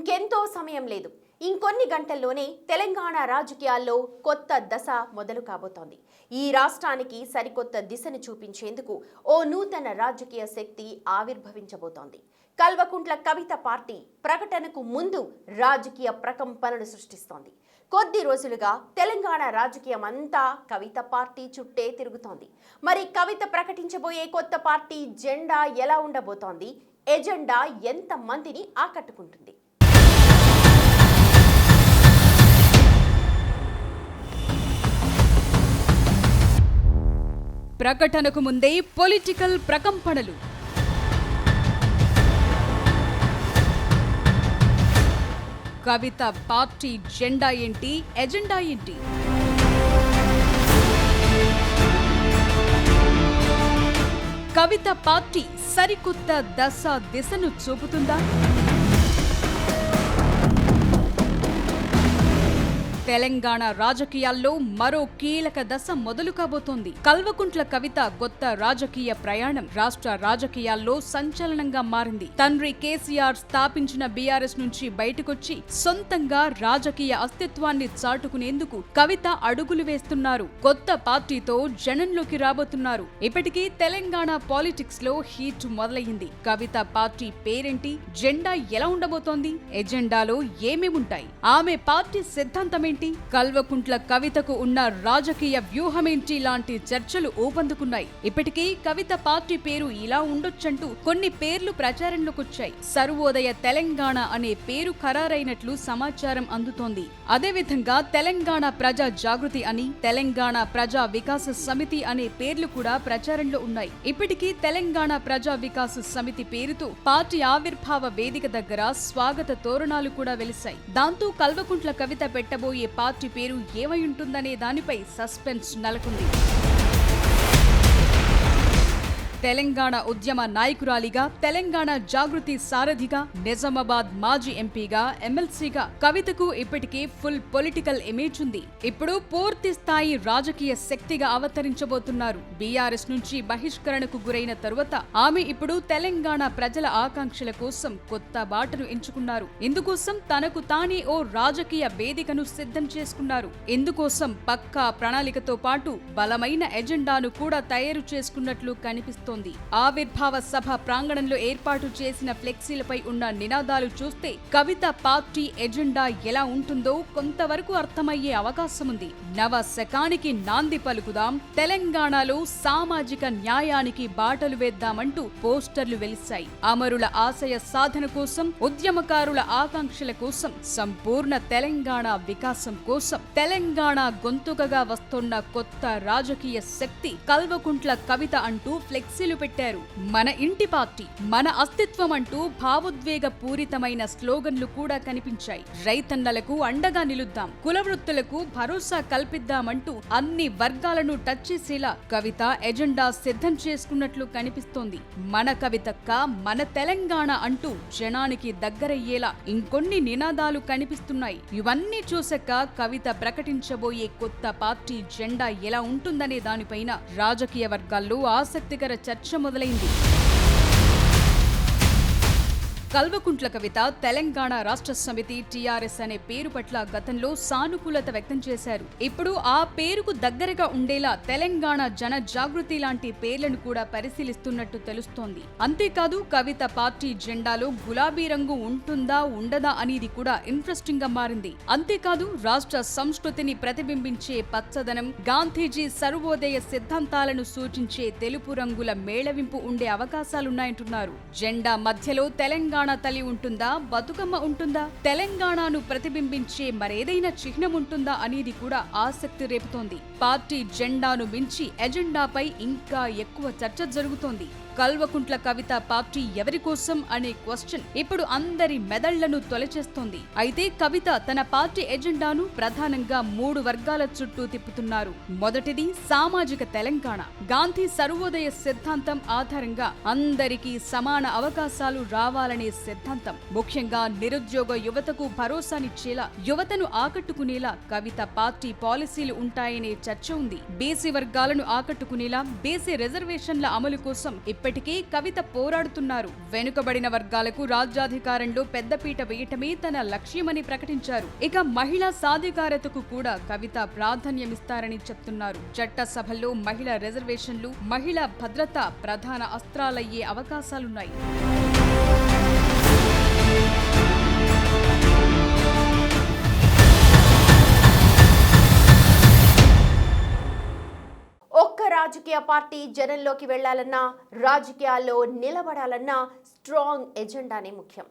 ఇంకెంతో సమయం లేదు. ఇంకొన్ని గంటల్లోనే తెలంగాణ రాజకీయాల్లో కొత్త దశ మొదలు కాబోతోంది. ఈ రాష్ట్రానికి సరికొత్త దిశను చూపించేందుకు ఓ నూతన రాజకీయ శక్తి ఆవిర్భవించబోతోంది. కల్వకుంట్ల కవిత పార్టీ ప్రకటనకు ముందు రాజకీయ ప్రకంపనలు సృష్టిస్తోంది. కొద్ది రోజులుగా తెలంగాణ రాజకీయం అంతా కవిత పార్టీ చుట్టే తిరుగుతోంది. మరి కవిత ప్రకటించబోయే కొత్త పార్టీ జెండా ఎలా ఉండబోతోంది? ఎజెండా ఎంత మందిని ఆకట్టుకుంటుంది? ప్రకటనకు ముందే పొలిటికల్ ప్రకంపనలు. కవిత పార్టీ జెండా ఏంటి, ఎజెండా ఏంటి? కవిత పార్టీ సరికొత్త దిశను చూపుతుందా? తెలంగాణ రాజకీయాల్లో మరో కీలక దశ మొదలు కాబోతోంది. కల్వకుంట్ల కవిత కొత్త రాజకీయ ప్రయాణం రాష్ట్ర రాజకీయాల్లో సంచలనంగా మారింది. తండ్రి కేసీఆర్ స్థాపించిన బీఆర్ఎస్ నుంచి బయటకొచ్చి సొంతంగా రాజకీయ అస్తిత్వాన్ని చాటుకునేందుకు కవిత అడుగులు వేస్తున్నారు. కొత్త పార్టీతో జనంలోకి రాబోతున్నారు. ఇప్పటికీ తెలంగాణ పాలిటిక్స్ లో హీట్ మొదలయ్యింది. కవిత పార్టీ పేరేంటి, జెండా ఎలా ఉండబోతోంది, ఎజెండాలో ఏమేముంటాయి, ఆమె పార్టీ సిద్ధాంతమేంటి, కల్వకుంట్ల కవితకు ఉన్న రాజకీయ వ్యూహమేంటి లాంటి చర్చలు ఊపందుకున్నాయి. ఇప్పటికీ కవిత పార్టీ పేరు ఇలా ఉండొచ్చంటూ కొన్ని పేర్లు ప్రచారంలోకొచ్చాయి. సర్వోదయ తెలంగాణ అనే పేరు ఖరారైనట్లు సమాచారం అందుతోంది. అదేవిధంగా తెలంగాణ ప్రజా జాగృతి అని, తెలంగాణ ప్రజా వికాస సమితి అనే పేర్లు కూడా ప్రచారంలో ఉన్నాయి. ఇప్పటికీ తెలంగాణ ప్రజా వికాస సమితి పేరుతో పార్టీ ఆవిర్భావ వేదిక దగ్గర స్వాగత తోరణాలు కూడా వెలిశాయి. దాంతో కల్వకుంట్ల కవిత పెట్టబోయే పార్టీ పేరు ఏమై ఉంటుందనే దానిపై సస్పెన్స్ నెలకొంది. తెలంగాణ ఉద్యమ నాయకురాలిగా, తెలంగాణ జాగృతి సారథిగా, నిజామాబాద్ మాజీ ఎంపీగా, ఎమ్మెల్సీగా కవితకు ఇప్పటికే ఫుల్ పొలిటికల్ ఇమేజ్ ఉంది. ఇప్పుడు పూర్తి స్థాయి రాజకీయ శక్తిగా అవతరించబోతున్నారు. బీఆర్ఎస్ నుంచి బహిష్కరణకు గురైన తరువాత ఆమె ఇప్పుడు తెలంగాణ ప్రజల ఆకాంక్షల కోసం కొత్త బాటను ఎంచుకున్నారు. ఇందుకోసం తనకు తానే ఓ రాజకీయ వేదికను సిద్ధం చేసుకున్నారు. ఇందుకోసం పక్కా ప్రణాళికతో పాటు బలమైన ఎజెండాను కూడా తయారు చేసుకున్నట్లు కనిపిస్తోంది. ఆవిర్భావ సభ ప్రాంగణంలో ఏర్పాటు చేసిన ఫ్లెక్సీలపై ఉన్న నినాదాలు చూస్తే కవిత పార్టీ ఎజెండా ఎలా ఉంటుందో కొంతవరకు అర్థమయ్యే అవకాశముంది. నవ శకానికి నాంది పలుకుదాం, తెలంగాణలో సామాజిక న్యాయానికి బాటలు వేద్దామంటూ పోస్టర్లు వెలిశాయి. అమరుల ఆశయ సాధన కోసం, ఉద్యమకారుల ఆకాంక్షల కోసం, సంపూర్ణ తెలంగాణ వికాసం కోసం తెలంగాణ గొంతుకగా వస్తున్న కొత్త రాజకీయ శక్తి కల్వకుంట్ల కవిత అంటూ ఫ్లెక్సీలు పెట్టారు. మన ఇంటి పార్టీ, మన అస్తిత్వం అంటూ భావోద్వేగ పూరితమైన స్లోగన్లు కూడా కనిపించాయి. రైతన్నలకు అండగా నిలుద్దాం, కులవృత్తులకు భరోసా కల్పిద్దామంటూ అన్ని వర్గాలను టచ్ చేసేలా కవిత ఎజెండా సిద్ధం చేసుకున్నట్లు కనిపిస్తోంది. మన కవితక్క, మన తెలంగాణ అంటూ జనానికి దగ్గరయ్యేలా ఇంకొన్ని నినాదాలు కనిపిస్తున్నాయి. ఇవన్నీ చూసాక కవిత ప్రకటించబోయే కొత్త పార్టీ జెండా ఎలా ఉంటుందనే దానిపైన రాజకీయ వర్గాల్లో ఆసక్తికర చర్చ మొదలైంది. కల్వకుంట్ల కవిత తెలంగాణ రాష్ట్ర సమితి టీఆర్ఎస్ అనే పేరు పట్ల గతంలో సానుకూలత వ్యక్తం చేశారు. ఇప్పుడు ఆ పేరుకు దగ్గరగా ఉండేలా తెలంగాణ జన జాగృతి లాంటి పేర్లను కూడా పరిశీలిస్తున్నట్టు తెలుస్తోంది. అంతేకాదు కవిత పార్టీ జెండాలో గులాబీ రంగు ఉంటుందా ఉండదా అనేది కూడా ఇంట్రెస్టింగ్ గా మారింది. అంతేకాదు రాష్ట్ర సంస్కృతిని ప్రతిబింబించే పచ్చదనం, గాంధీజీ సర్వోదయ సిద్ధాంతాలను సూచించే తెలుపు రంగుల మేళవింపు ఉండే అవకాశాలున్నాయంటున్నారు. జెండా మధ్యలో తెలంగాణ తల్లి ఉంటుందా, బతుకమ్మ ఉంటుందా, తెలంగాణను ప్రతిబింబించే మరేదైనా చిహ్నం ఉంటుందా అనేది కూడా ఆసక్తి రేపుతోంది. పార్టీ జెండాను మించి ఎజెండాపై ఇంకా ఎక్కువ చర్చ జరుగుతోంది. కల్వకుంట్ల కవిత పార్టీ ఎవరి కోసం అనే క్వశ్చన్ ఇప్పుడు అందరి మెదళ్లను తొలచేస్తోంది. అయితే కవిత తన పార్టీ ఎజెండాను ప్రధానంగా 3 వర్గాల చుట్టూ తిప్పుతున్నారు. మొదటిది సామాజిక తెలంగాణ. గాంధీ సర్వోదయ సిద్ధాంతం ఆధారంగా అందరికీ సమాన అవకాశాలు రావాలనే సిద్ధాంతం. ముఖ్యంగా నిరుద్యోగ యువతకు భరోసానిచ్చేలా, యువతను ఆకట్టుకునేలా కవిత పార్టీ పాలసీలు ఉంటాయనే చర్చ ఉంది. బీసీ వర్గాలను ఆకట్టుకునేలా బీసీ రిజర్వేషన్ల అమలు కోసం ఇప్పటికే కవిత పోరాడుతున్నారు. వెనుకబడిన వర్గాలకు రాజ్యాధికారంలో పెద్దపీట వేయటమే తన లక్ష్యమని ప్రకటించారు. ఇక మహిళా సాధికారతకు కూడా కవిత ప్రాధాన్యమిస్తారని చెప్తున్నారు. చట్టసభల్లో మహిళా రిజర్వేషన్లు, మహిళా భద్రత ప్రధాన అస్త్రాలయ్యే అవకాశాలున్నాయి. రాజకీయ పార్టీ జనంలోకి వెళ్లాలన్నా, రాజకీయాల్లో నిలబడాలన్నా స్ట్రాంగ్ ఎజెండానే ముఖ్యం.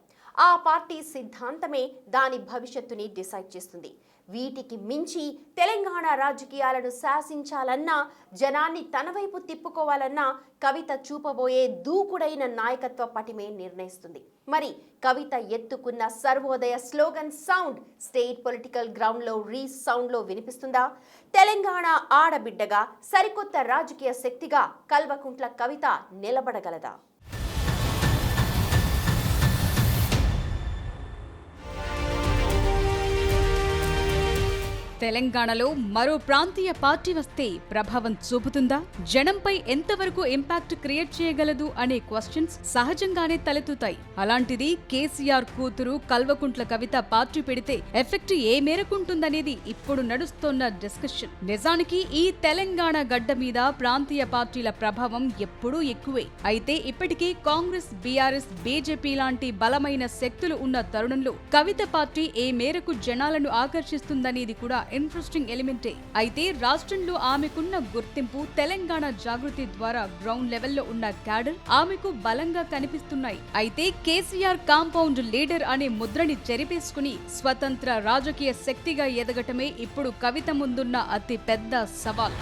ఆ పార్టీ సిద్ధాంతమే దాని భవిష్యత్తుని డిసైడ్ చేస్తుంది. వీటికి మించి తెలంగాణ రాజకీయాలను శాసించాలన్నా, జనాన్ని తన వైపు తిప్పుకోవాలన్నా కవిత చూపబోయే దూకుడైన నాయకత్వ పటిమే నిర్ణయిస్తుంది. మరి కవిత ఎత్తుకున్న Sarvodaya slogan sound state political ground లో రీసౌండ్ లో వినిపిస్తుందా? తెలంగాణ ఆడబిడ్డగా, సరికొత్త రాజకీయ శక్తిగా కల్వకుంట్ల కవిత నిలబడగలదా? తెలంగాణలో మరో ప్రాంతీయ పార్టీ వస్తే ప్రభావం చూపుతుందా? జనంపై ఎంతవరకు ఇంపాక్ట్ క్రియేట్ చేయగలదు అనే క్వశ్చన్స్ సహజంగానే తలెత్తుతాయి. అలాంటిది కేసీఆర్ కూతురు కల్వకుంట్ల కవిత పార్టీ పెడితే ఎఫెక్ట్ ఏ మేరకుంటుందనేది ఇప్పుడు నడుస్తోన్న డిస్కషన్. నిజానికి ఈ తెలంగాణ గడ్డ మీద ప్రాంతీయ పార్టీల ప్రభావం ఎప్పుడూ ఎక్కువే. అయితే ఇప్పటికీ కాంగ్రెస్, బీఆర్ఎస్, బీజేపీ లాంటి బలమైన శక్తులు ఉన్న తరుణంలో కవిత పార్టీ ఏ మేరకు జనాలను ఆకర్షిస్తుందనేది కూడా ఇంట్రెస్టింగ్ ఎలిమెంటే. అయితే రాష్ట్రంలో ఆమెకున్న గుర్తింపు, తెలంగాణ జాగృతి ద్వారా గ్రౌండ్ లెవెల్లో ఉన్న క్యాడర్ ఆమెకు బలంగా కనిపిస్తున్నాయి. అయితే కేసీఆర్ కాంపౌండ్ లీడర్ అనే ముద్రని చెరిపేసుకుని స్వతంత్ర రాజకీయ శక్తిగా ఎదగటమే ఇప్పుడు కవిత ముందున్న అతి పెద్ద సవాల్.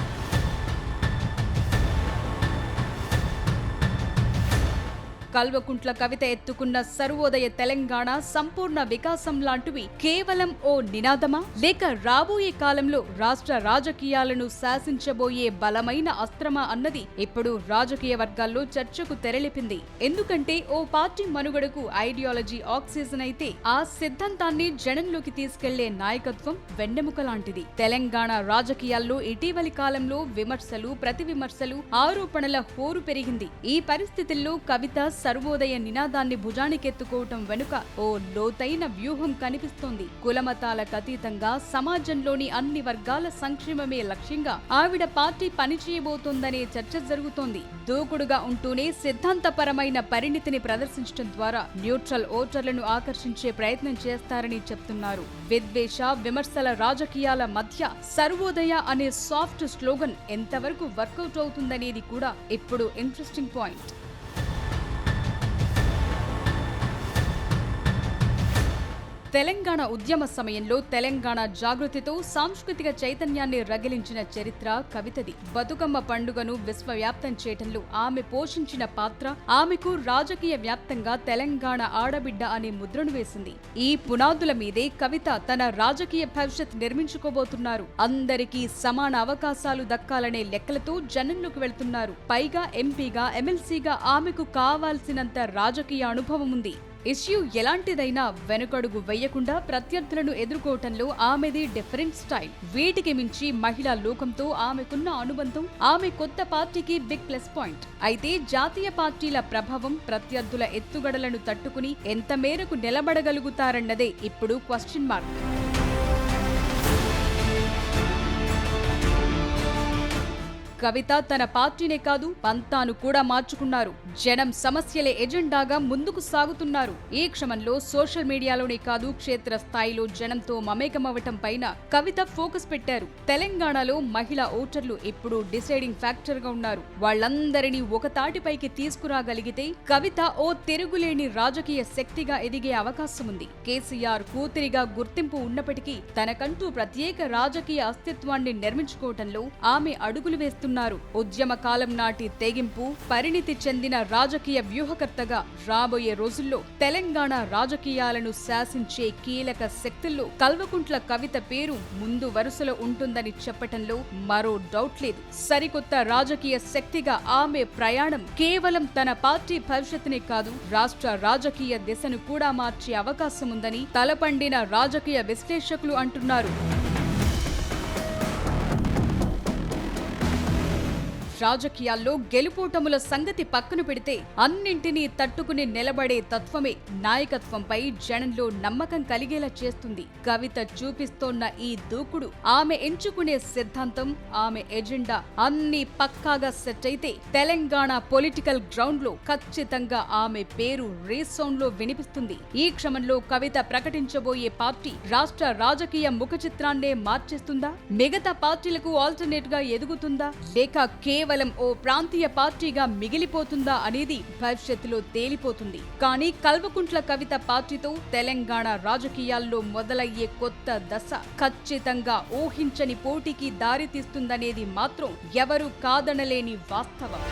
కల్వకుంట్ల కవిత ఎత్తుకున్న సర్వోదయ తెలంగాణ, సంపూర్ణ వికాసం లాంటివి కేవలం ఓ నినాదమా, లేక రాబోయే కాలంలో రాష్ట్ర రాజకీయాలను శాసించబోయే బలమైన అస్త్రమా అన్నది ఇప్పుడు రాజకీయ వర్గాల్లో చర్చకు తెరలేపింది. ఎందుకంటే ఓ పార్టీ మనుగడకు ఐడియాలజీ ఆక్సిజన్ అయితే, ఆ సిద్ధాంతాన్ని జనంలోకి తీసుకెళ్లే నాయకత్వం వెన్నెముక లాంటిది. తెలంగాణ రాజకీయాల్లో ఇటీవలి కాలంలో విమర్శలు, ప్రతి విమర్శలు, ఆరోపణల హోరు పెరిగింది. ఈ పరిస్థితుల్లో కవిత సర్వోదయ నినాదాన్ని భుజానికెత్తుకోవటం వెనుక ఓ లోతైన వ్యూహం కనిపిస్తోంది. కులమతాలకు అతీతంగా సమాజంలోని అన్ని వర్గాల సంక్షేమమే లక్ష్యంగా ఆవిడ పార్టీ పనిచేయబోతోందనే చర్చ జరుగుతోంది. దూకుడుగా ఉంటూనే సిద్ధాంతపరమైన పరిణితిని ప్రదర్శించడం ద్వారా న్యూట్రల్ ఓటర్లను ఆకర్షించే ప్రయత్నం చేస్తారని చెప్తున్నారు. విద్వేష, విమర్శల రాజకీయాల మధ్య సర్వోదయ అనే సాఫ్ట్ స్లోగన్ ఎంతవరకు వర్కౌట్ అవుతుందనేది కూడా ఇప్పుడు ఇంట్రెస్టింగ్ పాయింట్. తెలంగాణ ఉద్యమ సమయంలో తెలంగాణ జాగృతితో సాంస్కృతిక చైతన్యాన్ని రగిలించిన చరిత్ర కవితది. బతుకమ్మ పండుగను విశ్వవ్యాప్తం చేయటంలో ఆమె పోషించిన పాత్ర ఆమెకు రాజకీయ వ్యాప్తంగా తెలంగాణ ఆడబిడ్డ అనే ముద్రను వేసింది. ఈ పునాదుల మీదే కవిత తన రాజకీయ భవిష్యత్ నిర్మించుకోబోతున్నారు. అందరికీ సమాన అవకాశాలు దక్కాలనే లెక్కలతో జనంలోకి వెళ్తున్నారు. పైగా ఎంపీగా, ఎమ్మెల్సీగా ఆమెకు కావాల్సినంత రాజకీయ అనుభవం ఉంది. ఇష్యూ ఎలాంటిదైనా వెనుకడుగు వెయ్యకుండా ప్రత్యర్థులను ఎదుర్కోవటంలో ఆమెది డిఫరెంట్ స్టైల్. వీటికి మించి మహిళా లోకంతో ఆమెకున్న అనుబంధం ఆమె కొత్త పార్టీకి బిగ్ ప్లస్ పాయింట్. అయితే జాతీయ పార్టీల ప్రభావం, ప్రత్యర్థుల ఎత్తుగడలను తట్టుకుని ఎంత మేరకు నిలబడగలుగుతారన్నదే ఇప్పుడు క్వశ్చన్ మార్క్. కవిత తన పార్టీనే కాదు, పంతాను కూడా మార్చుకున్నారు. జనం సమస్యలే ఎజెండాగా ముందుకు సాగుతున్నారు. ఈ క్రమంలో సోషల్ మీడియాలోనే కాదు, క్షేత్ర స్థాయిలో జనంతో మమేకమవటం పైన కవిత ఫోకస్ పెట్టారు. తెలంగాణలో మహిళా ఓటర్లు ఇప్పుడు డిసైడింగ్ ఫ్యాక్టర్ గా ఉన్నారు. వాళ్ళందరినీ ఒక తాటిపైకి తీసుకురాగలిగితే కవిత ఓ తిరుగులేని రాజకీయ శక్తిగా ఎదిగే అవకాశం ఉంది. కేసీఆర్ కూతురిగా గుర్తింపు ఉన్నప్పటికీ తనకంటూ ప్రత్యేక రాజకీయ అస్తిత్వాన్ని నిర్మించుకోవటంలో ఆమె అడుగులు వేస్తున్నారు. ఉద్యమ కాలం నాటి తెగింపు, పరిణితి చెందిన రాజకీయ వ్యూహకర్తగా రాబోయే రోజుల్లో తెలంగాణ రాజకీయాలను శాసించే కీలక శక్తుల్లో కల్వకుంట్ల కవిత పేరు ముందు వరుసలో ఉంటుందని చెప్పటంలో మరో డౌట్ లేదు. సరికొత్త రాజకీయ శక్తిగా ఆమె ప్రయాణం కేవలం తన పార్టీ భవిష్యత్తునే కాదు, రాష్ట్ర రాజకీయ దిశను కూడా మార్చే అవకాశం ఉందని తలపండిన రాజకీయ విశ్లేషకులు అంటున్నారు. రాజకీయాల్లో గెలుపోటముల సంగతి పక్కన పెడితే అన్నింటినీ తట్టుకుని నిలబడే తత్వమే నాయకత్వంపై జనంలో నమ్మకం కలిగేలా చేస్తుంది. కవిత చూపిస్తోన్న ఈ దూకుడు, ఆమె ఎంచుకునే సిద్ధాంతం, ఆమె ఎజెండా అన్ని పక్కాగా సెట్ అయితే తెలంగాణ పొలిటికల్ గ్రౌండ్ లో ఖచ్చితంగా ఆమె పేరు రీసౌండ్ లో వినిపిస్తుంది. ఈ క్రమంలో కవిత ప్రకటించబోయే పార్టీ రాష్ట్ర రాజకీయ ముఖ చిత్రాన్నే మార్చేస్తుందా? మిగతా పార్టీలకు ఆల్టర్నేట్ గా ఎదుగుతుందా, లేక కేవలం ఓ ప్రాంతీయ పార్టీగా మిగిలిపోతుందా అనేది భవిష్యత్తులో తేలిపోతుంది. కానీ కల్వకుంట్ల కవిత పార్టీతో తెలంగాణ రాజకీయాల్లో మొదలయ్యే కొత్త దశ ఖచ్చితంగా ఊహించని పోటీకి దారితీస్తుందనేది మాత్రం ఎవరూ కాదనలేని వాస్తవం.